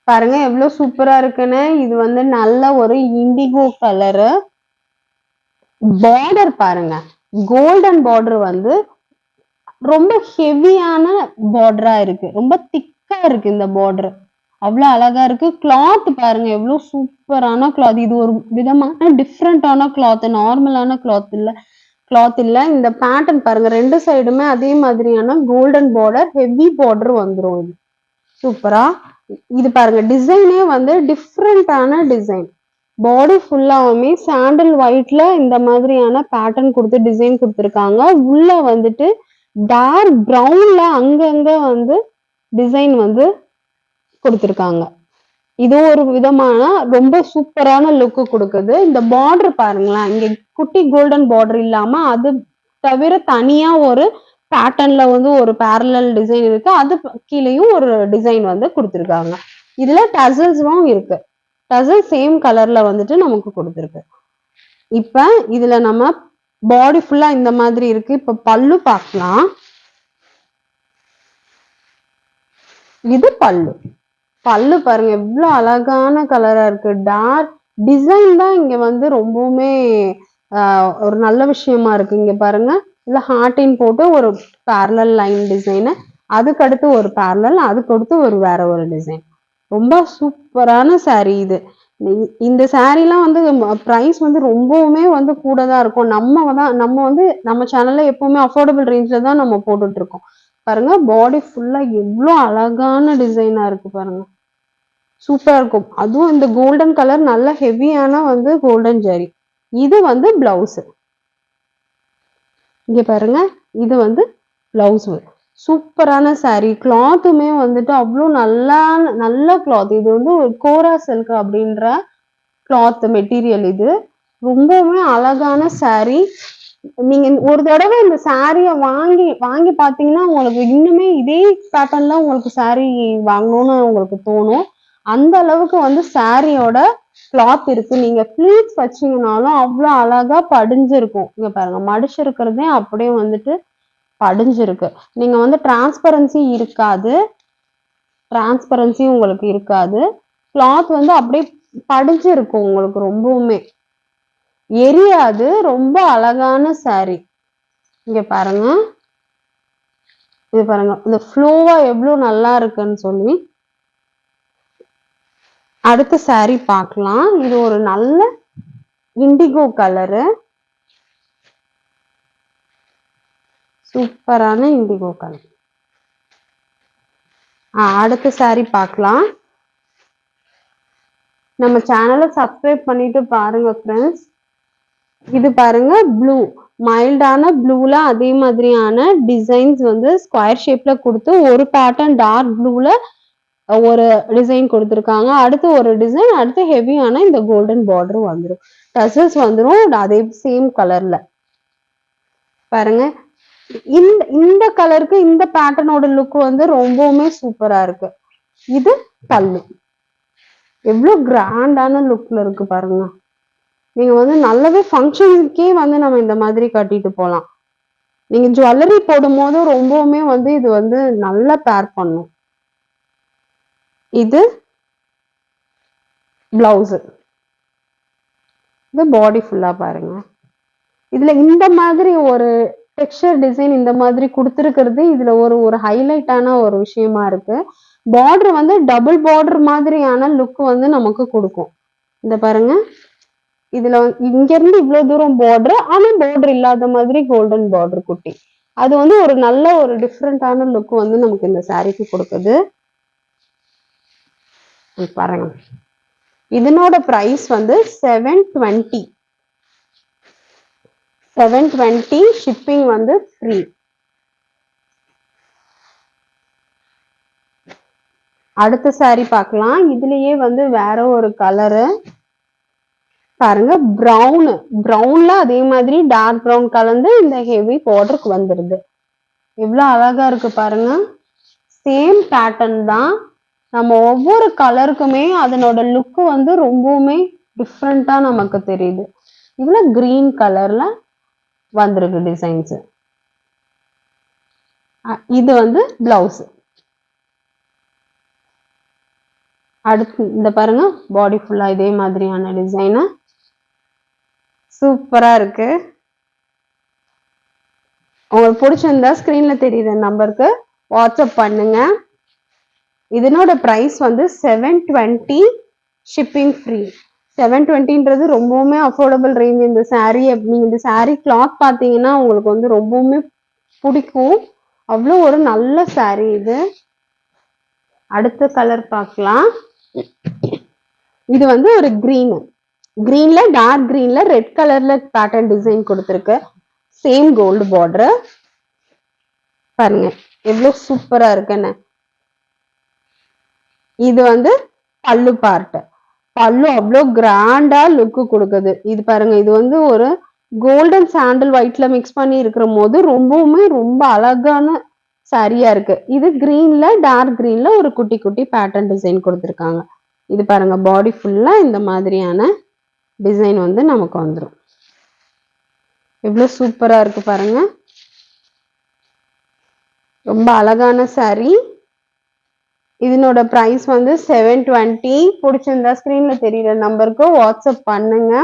பாருங்க எவ்வளவு சூப்பரா இருக்குன்னு. இது வந்து நல்ல ஒரு இண்டிகோ கலரு. பார்டர் பாருங்க, கோல்டன் பார்டர் வந்து ரொம்ப ஹெவியான பார்டரா இருக்கு. ரொம்ப திக்கா இருக்கு இந்த பார்டர். அவ்வளவு அழகா இருக்கு. கிளாத் பாருங்க எவ்வளவு சூப்பரான கிளாத். இது ஒரு விதமான டிஃப்ரெண்டான கிளாத். நார்மலான கிளாத் இல்ல. இந்த பேட்டர்ன் பாருங்க, 2 சைடுமே அதே மாதிரியான கோல்டன் பார்டர், ஹெவி பார்டர் வந்துரும் இது. சூப்பரா. இது பாருங்க, டிசைனே வந்து டிஃப்ரெண்டான டிசைன். பாடி ஃபுல்லாவுமே சாண்டல் ஒயிட்ல இந்த மாதிரியான பேட்டர்ன் கொடுத்து டிசைன் கொடுத்துருக்காங்க. உள்ள வந்துட்டு டார்க் ப்ரௌன்ல அங்கங்க வந்து டிசைன் வந்து கொடுத்துருக்காங்க. இது ஒரு விதமான ரொம்ப சூப்பரான லுக் கொடுக்குது. இந்த பார்டர் பாருங்களேன், இங்க குட்டி கோல்டன் பார்டர் இல்லாம அது தவிர தனியா ஒரு பேட்டர்ன்ல வந்து ஒரு பேரலல் டிசைன் இருக்கு. அது கீழேயும் ஒரு டிசைன் வந்து கொடுத்துருக்காங்க. இதுல டசல்ஸும் இருக்கு. டசல் சேம் கலர்ல வந்துட்டு நமக்கு கொடுத்துருக்கு. இப்ப இதுல நம்ம பாடி ஃபுல்லா இந்த மாதிரி இருக்கு. இப்ப பல்லு பார்க்கலாம். இது பல்லு. பல்லு பாருங்க எவ்வளவு அழகான கலரா இருக்கு. டார்க் டிசைன் தான் இங்க வந்து ரொம்பவுமே ஒரு நல்ல விஷயமா இருக்கு. இங்க பாருங்க, இல்ல ஹார்டின் போட்டு ஒரு பேரலல் லைன் டிசைன், அதுக்கு அடுத்து ஒரு பேரலல், அதுக்கு அடுத்து ஒரு வேற ஒரு டிசைன். ரொம்ப சூப்பரான saree இது. இந்த சாரீலாம் வந்து பிரைஸ் வந்து ரொம்பவுமே வந்து கூட தான் இருக்கும். நம்ம வந்து நம்ம சேனல்ல எப்பவுமே அஃபோர்டபுள் ரேஞ்ச்ல தான் நம்ம போட்டுட்டு இருக்கோம். பாருங்க பாடி ஃபுல்லா எவ்வளவு அழகான டிசைனா இருக்கு பாருங்க. சூப்பரா இருக்கும். அதுவும் இந்த கோல்டன் கலர் நல்ல ஹெவியான வந்து கோல்டன் ஜரி. இது வந்து பிளவுஸ். இங்க பாருங்க, இது வந்து பிளவுஸ். சூப்பரான saree. கிளாத்துமே வந்துட்டு அவ்வளோ நல்ல கிளாத். இது வந்து ஒரு கோரா சில்க் அப்படின்ற கிளாத் மெட்டீரியல் இது. ரொம்பவுமே அழகான saree. நீங்க ஒரு தடவை இந்த சாரிய வாங்கி பாத்தீங்கன்னா உங்களுக்கு இன்னுமே இதே பேட்டர்ன்ல உங்களுக்கு saree வாங்கணும்னு உங்களுக்கு தோணும். அந்த அளவுக்கு வந்து சாரியோட கிளாத் இருக்கு. நீங்க ப்ளீட்ஸ் வச்சீங்கன்னாலும் அவ்வளவு அழகா படிஞ்சிருக்கும். இங்க பாருங்க, மடிச்சிருக்கிறதே அப்படியே வந்துட்டு படிஞ்சிருக்கு. நீங்க வந்து டிரான்ஸ்பரன்சி உங்களுக்கு இருக்காது. கிளாத் வந்து அப்படியே படிஞ்சிருக்கும் உங்களுக்கு. ரொம்பவுமே எரியாது. ரொம்ப அழகான saree. இங்க பாருங்க, இது பாருங்க இந்த ஃப்ளோவா எவ்வளவு நல்லா இருக்குன்னு சொல்லி. அடுத்த saree பார்க்கலாம். இது ஒரு நல்ல இண்டிகோ கலரு. சூப்பரான இண்டிகோ கலர். அடுத்த saree பார்க்கலாம். நம்ம சேனலை சப்ஸ்கிரைப் பண்ணிட்டு பாருங்க ஃப்ரெண்ட்ஸ். இது பாருங்க, ப்ளூ, மைல்டான ப்ளூல அதே மாதிரியான டிசைன்ஸ் வந்து ஸ்கொயர் ஷேப்ல கொடுத்து ஒரு பேட்டர்ன் டார்க் ப்ளூல ஒரு டிசைன் கொடுத்துருக்காங்க. அடுத்து ஒரு டிசைன், அடுத்து ஹெவியான இந்த கோல்டன் பார்டர் வந்துடும். டசல்ஸ் வந்துடும் அதே சேம் கலர்ல. பாருங்க, இந்த கலருக்கு இந்த பேட்டர்னோட லுக் வந்து ரொம்பவுமே சூப்பரா இருக்கு. இது பல்லு. எவ்வளவு கிராண்டான லுக்ல இருக்கு பாருங்க. நீங்க வந்து நல்லாவே ஃபங்க்ஷனுக்கே வந்து நம்ம இந்த மாதிரி கட்டிட்டு போலாம். நீங்க ஜுவல்லரி போடும் போது ரொம்பவுமே வந்து இது வந்து நல்லா பேர் பண்ணும். இது பிளவுஸ். இது பாடி ஃபுல்லா பாருங்க. இதுல இந்த மாதிரி ஒரு டெக்ஸ்சர் டிசைன் இந்த மாதிரி கொடுத்துருக்கிறது இதுல ஒரு ஹைலைட்டான ஒரு விஷயமா இருக்கு. பார்டர் வந்து டபுள் பார்டர் மாதிரியான லுக் வந்து நமக்கு கொடுக்கும். இந்த பாருங்க, இதுல இங்க இருந்து இவ்வளவு தூரம் பார்டர், ஆனா பார்டர் இல்லாத மாதிரி கோல்டன் பார்டர் குட்டி. அது வந்து ஒரு நல்ல ஒரு டிஃப்ரெண்டான லுக் வந்து நமக்கு இந்த சாரிக்கு கொடுக்குது. பாருங்க, இதனோட பிரைஸ் வந்து 720. ஷிப்பிங் வந்து ஃப்ரீ. அடுத்த saree பார்க்கலாம். இதுலயே வந்து வேற ஒரு கலரு பாருங்க, ப்ரௌன்ல அதே மாதிரி டார்க் ப்ரௌன் கலந்து இந்த ஹெவி பார்டருக்கு வந்துருது. எவ்வளவு அழகா இருக்கு பாருங்க. சேம் பேட்டர்ன் தான். நம்ம ஒவ்வொரு கலருக்குமே அதனோட லுக் வந்து ரொம்பவுமே டிஃப்ரெண்டா நமக்கு தெரியுது. இதுல கிரீன் கலர்ல வந்திருக்கு டிசைன்ஸ். இது வந்து பிளவுஸ். அடுத்து இந்த பாருங்க, பாடி ஃபுல்லா இதே மாதிரியான டிசைனு. சூப்பரா இருக்கு. உங்களுக்கு பிடிச்சிருந்தா ஸ்கிரீன்ல தெரியுற நம்பருக்கு வாட்ஸ்அப் பண்ணுங்க. இதனோட பிரைஸ் வந்து 720, ஷிப்பிங் ஃப்ரீ. 720ன்றது ரொம்பவுமே அஃபோர்டபுள் ரேஞ்ச். இந்த saree நீங்க இந்த saree கிளாத் பார்த்தீங்கன்னா உங்களுக்கு வந்து ரொம்பவுமே பிடிக்கும். அவ்வளோ ஒரு நல்ல saree இது. அடுத்த கலர் பார்க்கலாம். இது வந்து ஒரு கிரீன்ல டார்க் கிரீன்ல ரெட் கலர்ல பேட்டர்ன் டிசைன் கொடுத்துருக்கு. Same gold border. பாருங்க எவ்வளவு சூப்பரா இருக்குன்னு. இது வந்து பல்லு பார்ட். பல்லு அவ்வளோ கிராண்டா லுக் கொடுக்குது. இது பாருங்க, இது வந்து ஒரு கோல்டன் சாண்டல் ஒயிட்ல மிக்ஸ் பண்ணி இருக்கிற போது ரொம்பவுமே ரொம்ப அழகான சாரியா இருக்கு. இது கிரீன்ல டார்க் கிரீன்ல ஒரு குட்டி குட்டி பேட்டர்ன் டிசைன் கொடுத்துருக்காங்க. இது பாருங்க, பாடி ஃபுல்லா இந்த மாதிரியான டிசைன் வந்து நமக்கு வந்துடும். எவ்வளவு சூப்பரா இருக்கு பாருங்க. ரொம்ப அழகான saree. இதனோட பிரைஸ் வந்து 720. பிடிச்சிருந்தா ஸ்கிரீன்ல தெரியுற நம்பருக்கு வாட்ஸ்அப் பண்ணுங்க.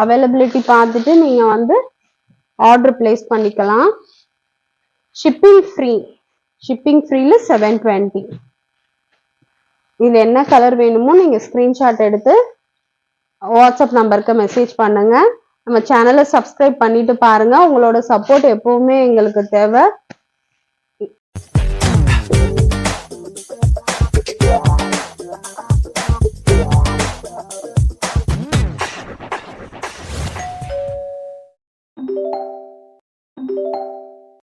அவைலபிலிட்டி பார்த்துட்டு நீங்க வந்து ஆர்டர் பிளேஸ் பண்ணிக்கலாம். ஷிப்பிங் ஃப்ரீல 720. இது என்ன கலர் வேணுமோ நீங்க ஸ்கிரீன்ஷாட் எடுத்து வாட்ஸ்அப் நம்பருக்கு மெசேஜ் பண்ணுங்க. நம்ம சேனலை சப்ஸ்கிரைப் பண்ணிட்டு பாருங்க. உங்களோட சப்போர்ட் எப்பவுமே எங்களுக்கு தேவை.